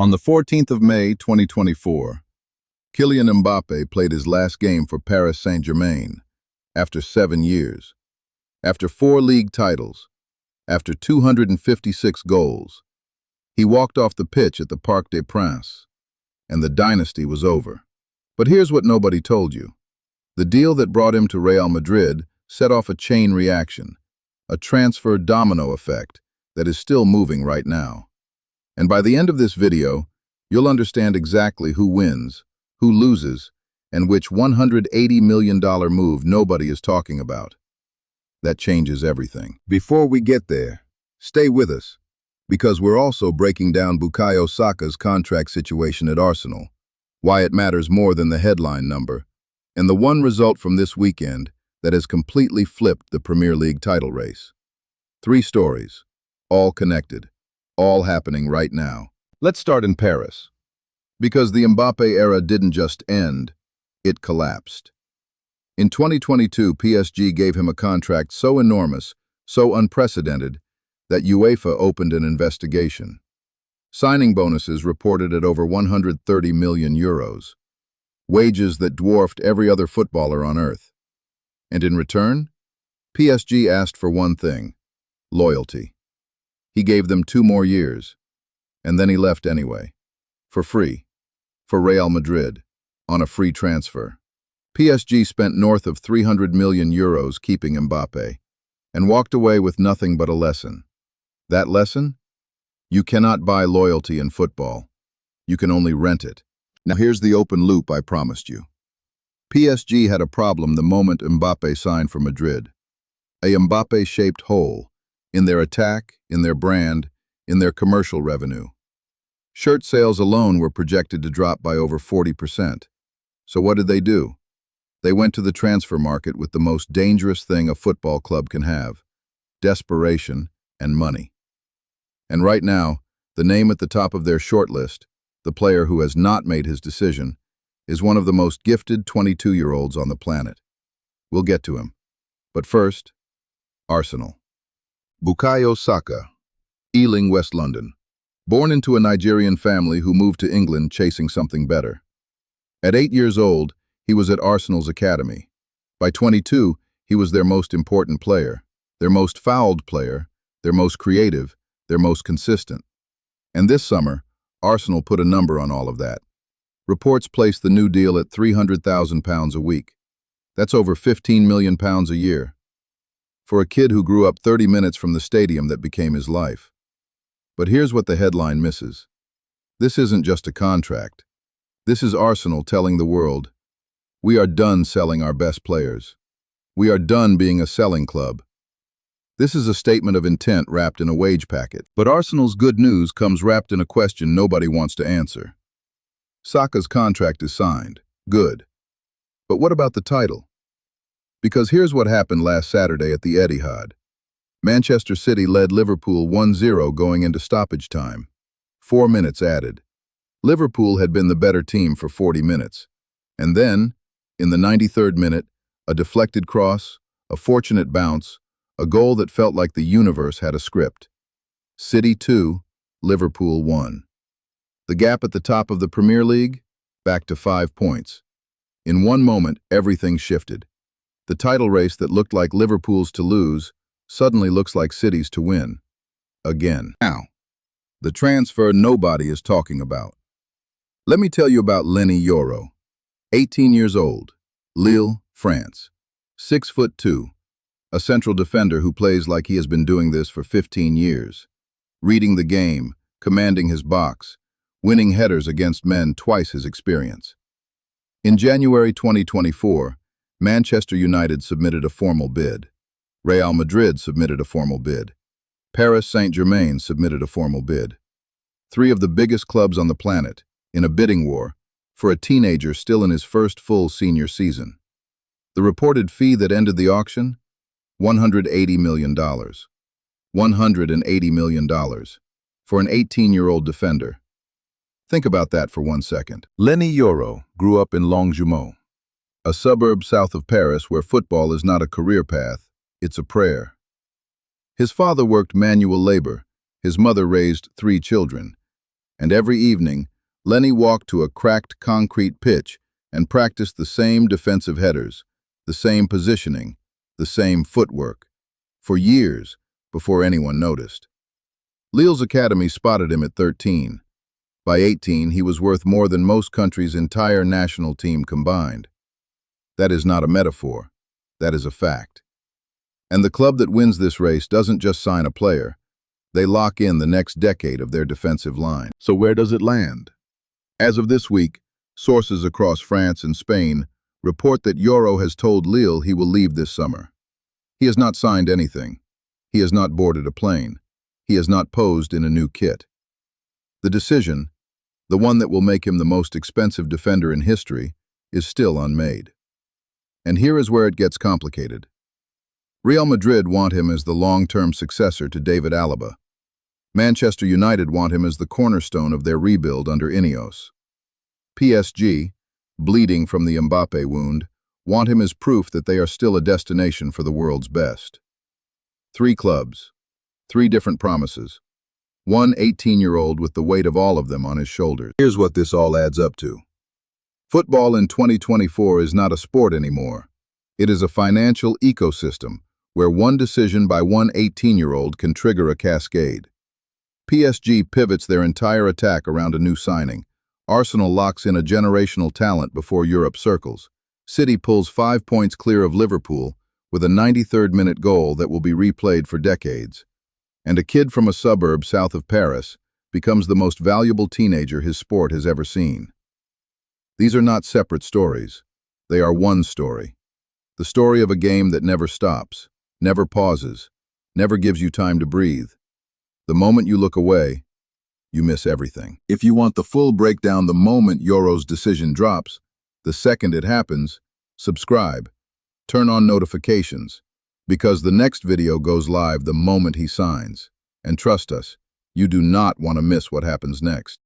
On the 14th of May, 2024, Kylian Mbappé played his last game for Paris Saint-Germain after 7 years, after 4 league titles, after 256 goals. He walked off the pitch at the Parc des Princes, and the dynasty was over. But here's what nobody told you. The deal that brought him to Real Madrid set off a chain reaction, a transfer domino effect that is still moving right now. And by the end of this video, you'll understand exactly who wins, who loses, and which $180 million move nobody is talking about. That changes everything. Before we get there, stay with us, because we're also breaking down Bukayo Saka's contract situation at Arsenal, why it matters more than the headline number, and the one result from this weekend that has completely flipped the Premier League title race. 3 stories, all connected, all happening right now. Let's start in Paris. Because the Mbappé era didn't just end, it collapsed. In 2022, PSG gave him a contract so enormous, so unprecedented, that UEFA opened an investigation. Signing bonuses reported at over 130 million euros, wages that dwarfed every other footballer on earth. And in return, PSG asked for one thing: loyalty. He gave them 2 more years, and then he left anyway, for free, for Real Madrid, on a free transfer. PSG spent north of 300 million euros keeping Mbappé, and walked away with nothing but a lesson. That lesson? You cannot buy loyalty in football. You can only rent it. Now here's the open loop I promised you. PSG had a problem the moment Mbappé signed for Madrid. A Mbappé-shaped hole, in their attack, in their brand, in their commercial revenue. Shirt sales alone were projected to drop by over 40%. So what did they do? They went to the transfer market with the most dangerous thing a football club can have: desperation and money. And right now, the name at the top of their shortlist, the player who has not made his decision, is one of the most gifted 22-year-olds on the planet. We'll get to him. But first, Arsenal. Bukayo Saka, Ealing, West London. Born into a Nigerian family who moved to England chasing something better. At 8 years old, he was at Arsenal's academy. By 22, he was their most important player, their most fouled player, their most creative, their most consistent. And this summer, Arsenal put a number on all of that. Reports placed the new deal at £300,000 a week. That's over £15 million a year. For a kid who grew up 30 minutes from the stadium that became his life. But here's what the headline misses. This isn't just a contract. This is Arsenal telling the world, we are done selling our best players. We are done being a selling club. This is a statement of intent wrapped in a wage packet. But Arsenal's good news comes wrapped in a question nobody wants to answer. Saka's contract is signed. Good. But what about the title? Because here's what happened last Saturday at the Etihad. Manchester City led Liverpool 1-0 going into stoppage time. 4 minutes added. Liverpool had been the better team for 40 minutes. And then, in the 93rd minute, a deflected cross, a fortunate bounce, a goal that felt like the universe had a script. City 2, Liverpool 1. The gap at the top of the Premier League? Back to 5 points. In one moment, everything shifted. The title race that looked like Liverpool's to lose suddenly looks like City's to win. Again. Now, the transfer nobody is talking about. Let me tell you about Leny Yoro. 18 years old, Lille, France. 6'2", a central defender who plays like he has been doing this for 15 years. Reading the game, commanding his box, winning headers against men twice his experience. In January 2024, Manchester United submitted a formal bid. Real Madrid submitted a formal bid. Paris Saint-Germain submitted a formal bid. 3 of the biggest clubs on the planet, in a bidding war, for a teenager still in his first full senior season. The reported fee that ended the auction? $180 million. $180 million. For an 18-year-old defender. Think about that for 1 second. Leny Yoro grew up in Longjumeau, a suburb south of Paris where football is not a career path, it's a prayer. His father worked manual labor, his mother raised 3 children, And every evening, Leny walked to a cracked concrete pitch and practiced the same defensive headers, the same positioning, the same footwork, for years before anyone noticed. Lille's academy spotted him at 13. By 18, he was worth more than most countries' entire national team combined. That is not a metaphor. That is a fact. And the club that wins this race doesn't just sign a player. They lock in the next decade of their defensive line. So where does it land? As of this week, sources across France and Spain report that Yoro has told Lille he will leave this summer. He has not signed anything. He has not boarded a plane. He has not posed in a new kit. The decision, the one that will make him the most expensive defender in history, is still unmade. And here is where it gets complicated. Real Madrid want him as the long-term successor to David Alaba. Manchester United want him as the cornerstone of their rebuild under Ineos. PSG, bleeding from the Mbappé wound, want him as proof that they are still a destination for the world's best. 3 clubs, 3 different promises. One 18-year-old with the weight of all of them on his shoulders. Here's what this all adds up to. Football in 2024 is not a sport anymore. It is a financial ecosystem where one decision by one 18-year-old can trigger a cascade. PSG pivots their entire attack around a new signing. Arsenal locks in a generational talent before Europe circles. City pulls 5 points clear of Liverpool with a 93rd-minute goal that will be replayed for decades. And a kid from a suburb south of Paris becomes the most valuable teenager his sport has ever seen. These are not separate stories. They are one story. The story of a game that never stops, never pauses, never gives you time to breathe. The moment you look away, you miss everything. If you want the full breakdown the moment Yoro's decision drops, the second it happens, subscribe. Turn on notifications, because the next video goes live the moment he signs. And trust us, you do not want to miss what happens next.